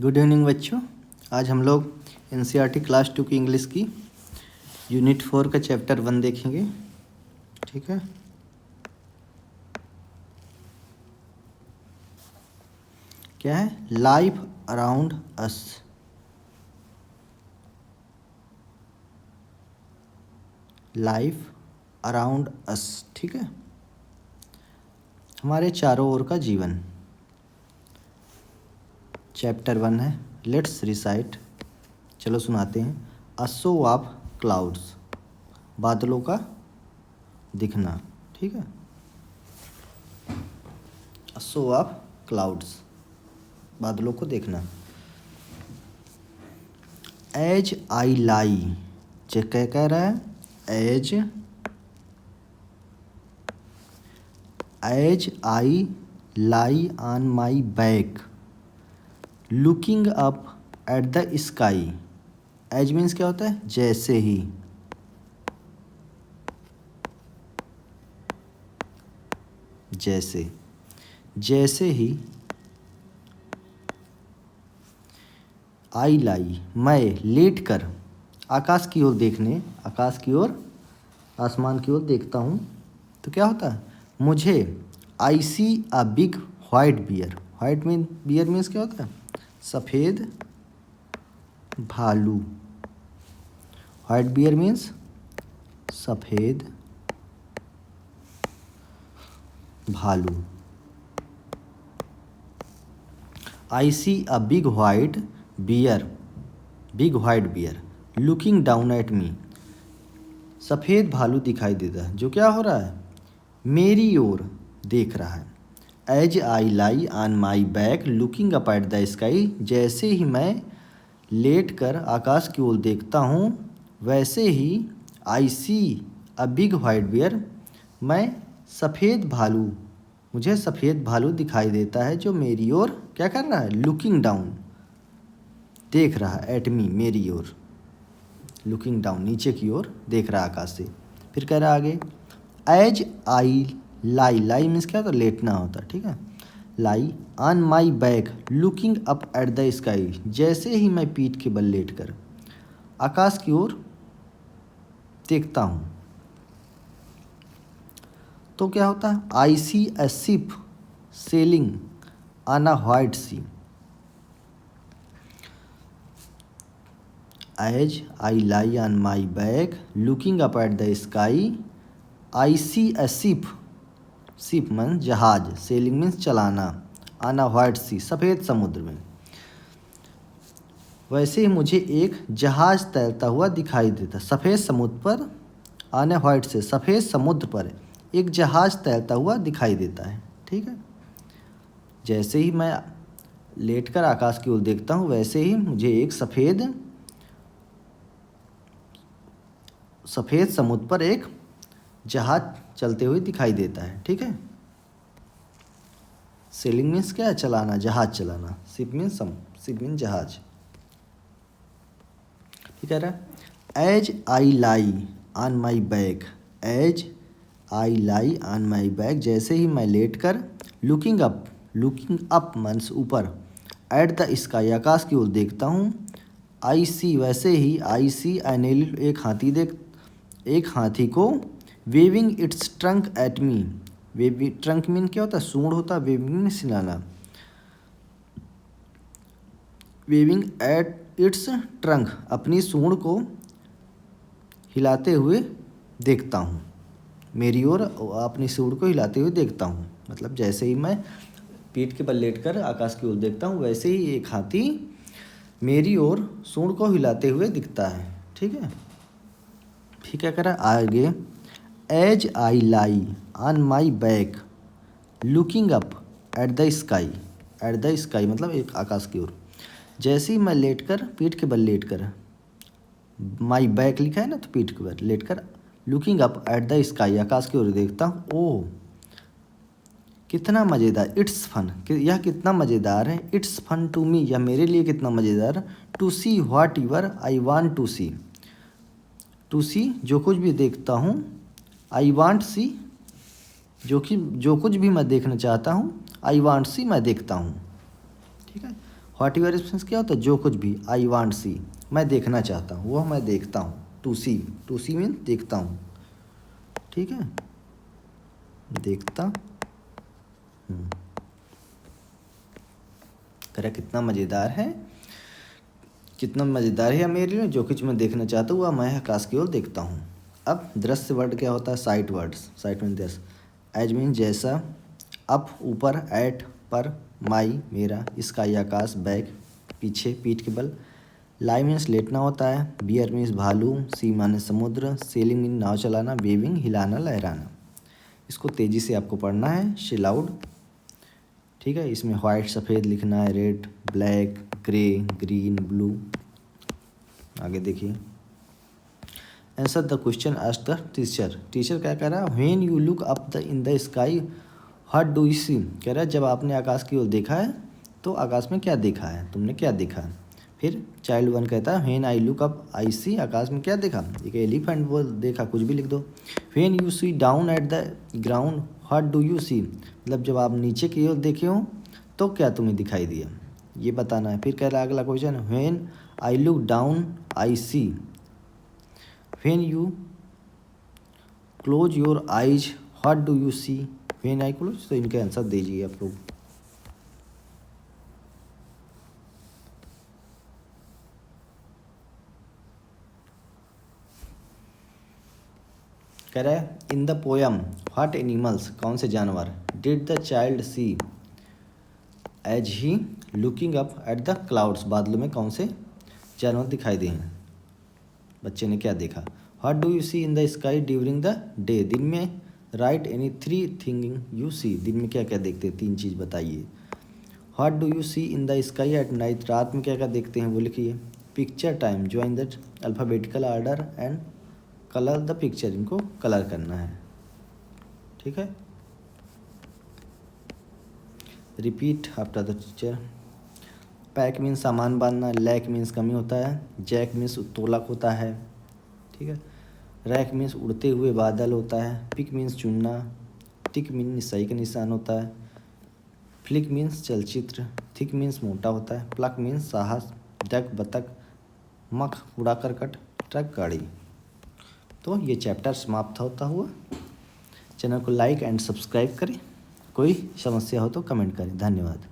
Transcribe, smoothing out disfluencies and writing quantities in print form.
Good evening बच्चों। आज हम लोग एनसीईआरटी क्लास 2 की इंग्लिश की यूनिट 4 का चैप्टर 1 देखेंगे। ठीक है। क्या है? Life around us. Life around us. ठीक है, हमारे चारों ओर का जीवन। चैप्टर 1 है। Let's recite. चलो सुनाते हैं। अ शो ऑफ क्लाउड्स, बादलों का दिखना। ठीक है, अ शो ऑफ क्लाउड्स, बादलों को देखना। एज आई लाई, चेक क्या कह रहा है? As I lie on my back looking up at the sky. As means क्या होता है? जैसे ही। जैसे ही आई लाई, मैं लेट कर आकाश की ओर देखने, आकाश की ओर, आसमान की ओर देखता हूँ तो क्या होता है? मुझे I see a big white bear. White mean bear means क्या होता है? सफ़ेद भालू। व्हाइट बियर मीन्स सफ़ेद भालू। I see a big white bear looking down at me. सफ़ेद भालू दिखाई देता है जो क्या हो रहा है? मेरी ओर देख रहा है। As I lie on my back looking up at the sky, जैसे ही मैं लेट कर आकाश की ओर देखता हूँ वैसे ही आई see a big white beer, मुझे सफ़ेद भालू दिखाई देता है जो मेरी ओर क्या कर रहा है? लुकिंग डाउन, देख रहा है। एट मी, मेरी ओर। लुकिंग डाउन, नीचे की ओर देख रहा है आकाश से। फिर कह रहा है आगे, एज आई लाई मीन्स क्या होता है? लेटना होता है। ठीक है। लाई on my back looking up at the sky, जैसे ही मैं पीठ के बल लेट कर आकाश की ओर देखता हूँ तो क्या होता है? I see a ship sailing on a white sea. As I lie on my back looking up at the sky I see a ship mean जहाज, सेलिंग मीन्स चलाना, ऑन अ व्हाइट सी, सफ़ेद समुद्र में। वैसे ही मुझे एक जहाज तैरता हुआ दिखाई देता। सफ़ेद समुद्र पर, ऑन अ व्हाइट से, सफ़ेद समुद्र पर एक जहाज तैरता हुआ दिखाई देता है। ठीक है। जैसे ही मैं लेटकर आकाश की ओर देखता हूँ वैसे ही मुझे एक सफ़ेद समुद्र पर एक जहाज चलते हुए दिखाई देता है। ठीक है। सेलिंग मीन्स क्या है? चलाना, जहाज चलाना। शिप मीन्स जहाज। ठीक है। As I lie on my back, as I lie on my back, जैसे ही मैं लेट कर लुकिंग अप मीन्स ऊपर, एट द स्काई, आकाश की ओर देखता हूँ। आई सी, वैसे ही आई सी एन एल, एक हाथी को waving its trunk at me. Trunk mean क्या होता है? सूंड होता है। वेविंग मीन हिलाना। वेविंग एट इट्स ट्रंक, अपनी सूंड को हिलाते हुए देखता हूँ। मेरी ओर अपनी सूंड को हिलाते हुए देखता हूँ, मतलब जैसे ही मैं पीठ के बल लेटकर आकाश की ओर देखता हूँ वैसे ही एक हाथी मेरी ओर सूंड को हिलाते हुए दिखता है। ठीक है। फिर क्या करा आगे? As I lie on my back looking up at the sky मतलब एक आकाश की ओर, जैसे ही मैं लेटकर, पीठ के बल लेटकर, माई बैक लिखा है ना, तो पीठ के बल लेटकर looking up at the sky, आकाश की ओर देखता हूँ। ओह कितना मज़ेदार! इट्स फन, यह कितना मज़ेदार है। इट्स फन टू मी, यह मेरे लिए कितना मज़ेदार। To see whatever I want to see, जो कुछ भी देखता हूँ। आई वांट सी, जो कुछ भी मैं देखना चाहता हूँ। आई वांट सी, मैं देखता हूँ। ठीक है। व्हाट यूर मीन्स क्या होता है, जो कुछ भी। आई वांट सी, मैं देखना चाहता हूँ, वो मैं देखता हूँ। टू सी मीन देखता हूँ, ठीक है, देखता हूँ। करें कितना मज़ेदार है, कितना मज़ेदार है मेरे लिए, जो कुछ मैं देखना चाहता हूँ वह मैं आकाश की ओर देखता हूँ। अब दृश्य वर्ड क्या होता है, साइट वर्ड्स। साइट मीन दृश्य, एज मीन जैसा, अप ऊपर, एट पर, माई मेरा, स्काई आकाश, बैक पीछे पीठ के बल, लाई मीन्स लेटना होता है, बियर मीन्स भालू, सी माने समुद्र, सेलिंग मीन नाव चलाना, वेविंग हिलाना लहराना। इसको तेज़ी से आपको पढ़ना है, शिलाउड, ठीक है। इसमें वाइट सफ़ेद लिखना है, red black grey green blue. आगे देखिए, answer the question asked the teacher. Teacher क्या कह रहा है, when you look up the in the sky what do you see. कह रहा है जब आपने आकाश की ओर देखा है तो आकाश में क्या देखा है, तुमने क्या देखा। फिर चाइल्ड वन कहता है when I look up I see, आकाश में क्या देखा, एक एलिफेंट वो देखा, कुछ भी लिख दो। When you see down at the ground what do you see, मतलब जब आप नीचे की ओर देखे हो तो क्या तुम्हें दिखाई दिया, ये बताना है। फिर कह रहा है अगला question, when I look down I see, when you close your eyes what do you see, when I close. तो इनके आंसर दीजिए आप लोग। कह रहा है in the poem what animals, कौन से जानवर, did the child see as he looking up at the clouds, बादलों में कौन से जानवर दिखाई दिए हैं, बच्चे ने क्या देखा। What do you see in the sky during the day, दिन में write any three thing you see, दिन में क्या क्या देखते हैं, तीन चीज़ बताइए। What do you see in the sky at night, रात में क्या क्या देखते हैं वो लिखिए। Picture time join the alphabetical order and colour the picture, इनको कलर करना है, ठीक है। Repeat after the teacher. Pack means सामान बांधना, लैक मीन्स कमी होता है, जैक मीन्स उत्तोलक होता है, ठीक है। रैक मीन्स उड़ते हुए बादल होता है, पिक मीन्स चुनना, टिक मीन्स सही का निशान होता है, फ्लिक मीन्स चलचित्र, थिक मीन्स मोटा होता है, प्लक मीन्स साहस, डक बतख, मख कूड़ा करकट, ट्रक गाड़ी। तो ये चैप्टर समाप्त होता हुआ, चैनल को लाइक एंड सब्सक्राइब करें, कोई समस्या हो तो कमेंट करें। धन्यवाद।